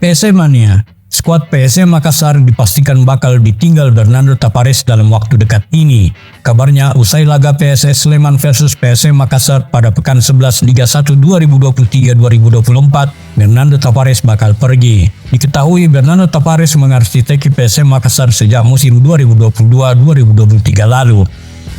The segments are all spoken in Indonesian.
PSM Mania. Skuad PSM Makassar dipastikan bakal ditinggal Bernardo Tavares dalam waktu dekat ini. Kabarnya usai laga PSS Sleman versus PSM Makassar pada pekan 11 Liga 1 2023-2024, Bernardo Tavares bakal pergi. Diketahui Bernardo Tavares mengarsiteki PSM Makassar sejak musim 2022-2023 lalu.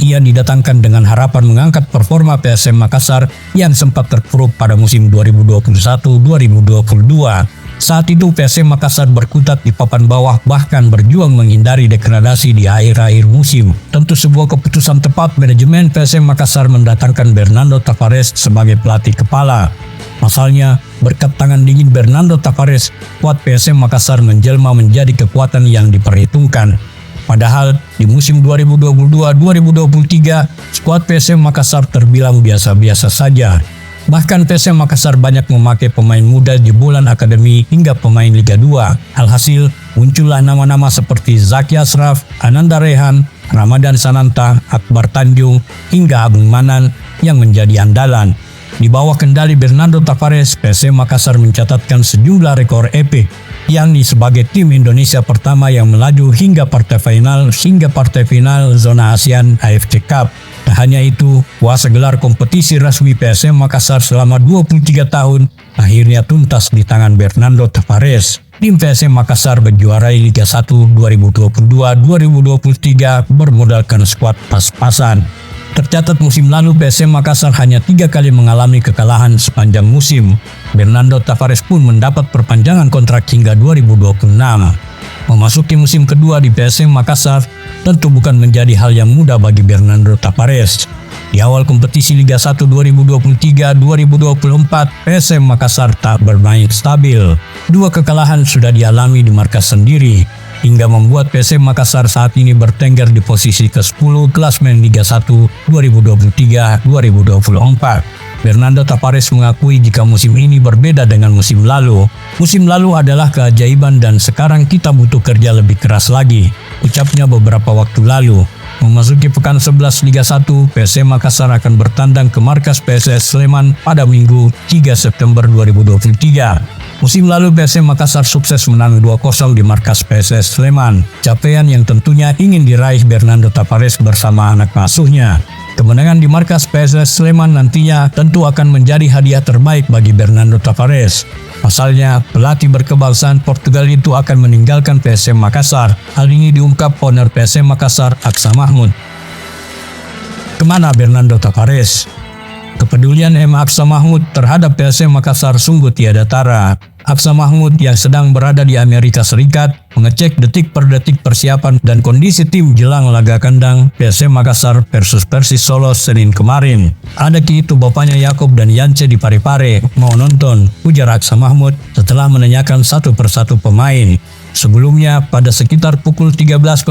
Ia didatangkan dengan harapan mengangkat performa PSM Makassar yang sempat terpuruk pada musim 2021-2022. Saat itu PSM Makassar berkutat di papan bawah, bahkan berjuang menghindari degradasi di akhir-akhir musim. Tentu sebuah keputusan tepat manajemen PSM Makassar mendatangkan Bernardo Tavares sebagai pelatih kepala. Pasalnya, berkat tangan dingin Bernardo Tavares, skuad PSM Makassar menjelma menjadi kekuatan yang diperhitungkan. Padahal di musim 2022-2023, skuad PSM Makassar terbilang biasa-biasa saja. Bahkan PSM Makassar banyak memakai pemain muda jebolan akademi hingga pemain Liga 2. Alhasil, muncullah nama-nama seperti Zaki Ashraf, Ananda Rehan, Ramadan Sananta, Akbar Tanjung, hingga Agung Manan yang menjadi andalan. Di bawah kendali Bernardo Tavares, PSM Makassar mencatatkan sejumlah rekor epik, yakni sebagai tim Indonesia pertama yang melaju hingga partai final zona ASEAN AFC Cup. Tak hanya itu, kuasa gelar kompetisi resmi PSM Makassar selama 23 tahun akhirnya tuntas di tangan Bernardo Tavares. Tim PSM Makassar menjuarai Liga 1 2022-2023 bermodalkan skuad pas-pasan. Tercatat musim lalu PSM Makassar hanya 3 kali mengalami kekalahan sepanjang musim. Bernardo Tavares pun mendapat perpanjangan kontrak hingga 2026. Memasuki musim kedua di PSM Makassar tentu bukan menjadi hal yang mudah bagi Bernardo Tavares. Di awal kompetisi Liga 1 2023-2024, PSM Makassar tak bermain stabil. 2 kekalahan sudah dialami di markas sendiri, hingga membuat PSM Makassar saat ini bertengger di posisi ke-10 klasemen Liga 1 2023-2024. Bernardo Tavares mengakui jika musim ini berbeda dengan musim lalu. Musim lalu adalah keajaiban dan sekarang kita butuh kerja lebih keras lagi, ucapnya beberapa waktu lalu. Memasuki pekan 11 Liga 1, PSM Makassar akan bertandang ke markas PSS Sleman pada Minggu 3 September 2023. Musim lalu PSM Makassar sukses menang 2-0 di markas PSS Sleman, capaian yang tentunya ingin diraih Bernardo Tavares bersama anak asuhnya. Kemenangan di markas PSS Sleman nantinya tentu akan menjadi hadiah terbaik bagi Bernardo Tavares. Pasalnya, pelatih berkebangsaan Portugal itu akan meninggalkan PSM Makassar. Hal ini diungkap owner PSM Makassar, Aksa Mahmud. Kemana Bernardo Tavares? Kepedulian Aksa Mahmud terhadap PSM Makassar sungguh tiada tara. Aksa Mahmud yang sedang berada di Amerika Serikat mengecek detik per detik persiapan dan kondisi tim jelang laga kandang PSM Makassar versus Persis Solo Senin kemarin. Ada itu bapaknya Yakob dan Yance di Parepare, mau nonton, ujar Aksa Mahmud setelah menanyakan satu persatu pemain. Sebelumnya, pada sekitar pukul 13.00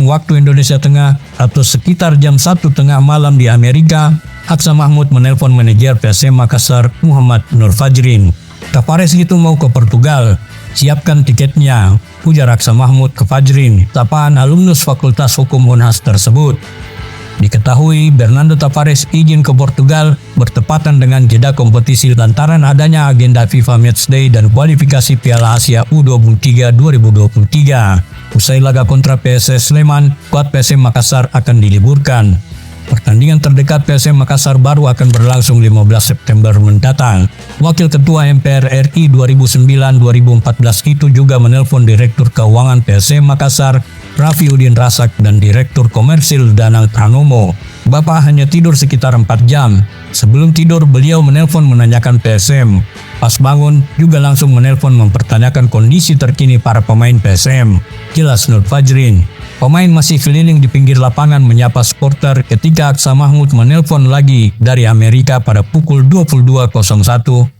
waktu Indonesia Tengah atau sekitar jam 1 tengah malam di Amerika, Aksa Mahmud menelpon manajer PSM Makassar, Muhammad Nur Fajrin. Tavares itu mau ke Portugal, siapkan tiketnya, ujar Aksa Mahmud ke Fajrin, sapaan alumnus Fakultas Hukum Unhas tersebut. Diketahui Bernardo Tavares izin ke Portugal bertepatan dengan jeda kompetisi lantaran adanya agenda FIFA Matchday dan kualifikasi Piala Asia U23 2023. Usai laga kontra PSS Sleman, skuad PSM Makassar akan diliburkan. Pertandingan terdekat PSM Makassar baru akan berlangsung 15 September mendatang. Wakil Ketua MPR RI 2009-2014 itu juga menelpon Direktur Keuangan PSM Makassar, Raffi Udin Rasak, dan Direktur Komersil Danang Pranomo. Bapak hanya tidur sekitar 4 jam. Sebelum tidur beliau menelpon menanyakan PSM. Pas bangun juga langsung menelpon mempertanyakan kondisi terkini para pemain PSM. Jelas Nur Fajrin. Pemain masih keliling di pinggir lapangan menyapa supporter ketika Aksa Mahmud menelpon lagi dari Amerika pada pukul 22.01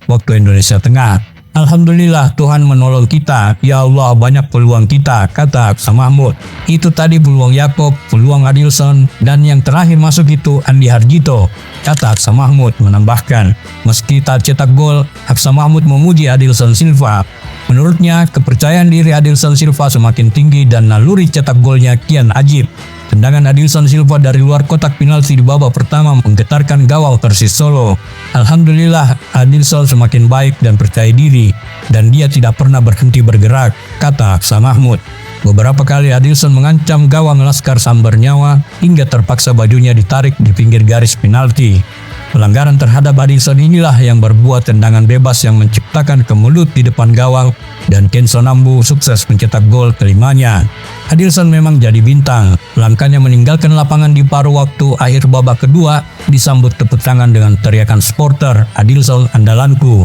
waktu Indonesia Tengah. Alhamdulillah Tuhan menolong kita, ya Allah banyak peluang kita, kata Aksa Mahmud. Itu tadi peluang Yakob, peluang Adilson, dan yang terakhir masuk itu Andi Harjito, kata Aksa Mahmud menambahkan. Meski tak cetak gol, Aksa Mahmud memuji Adilson Silva. Menurutnya, kepercayaan diri Adilson Silva semakin tinggi dan naluri cetak golnya kian ajib. Tendangan Adilson Silva dari luar kotak penalti di babak pertama menggetarkan gawang Persis Solo. Alhamdulillah, Adilson semakin baik dan percaya diri, dan dia tidak pernah berhenti bergerak, kata Aksa Mahmud. Beberapa kali Adilson mengancam gawang Laskar Sambar nyawa hingga terpaksa bajunya ditarik di pinggir garis penalti. Pelanggaran terhadap Adilson inilah yang berbuat tendangan bebas yang menciptakan kemelut di depan gawang dan Kenzo Nambu sukses mencetak gol kelimanya. Adilson memang jadi bintang. Langkahnya meninggalkan lapangan di paruh waktu akhir babak kedua disambut tepuk tangan dengan teriakan supporter, "Adilson andalanku."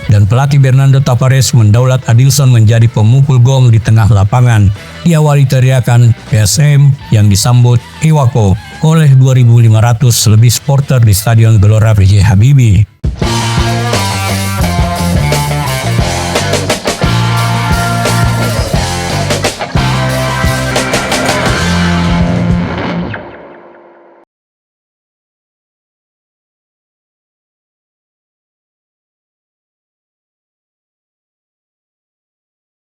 Dan pelatih Bernardo Tavares mendaulat Adilson menjadi pemukul gol di tengah lapangan. Diawali teriakan PSM yang disambut Iwako oleh 2.500 lebih supporter di Stadion Gelora B.J. Habibie.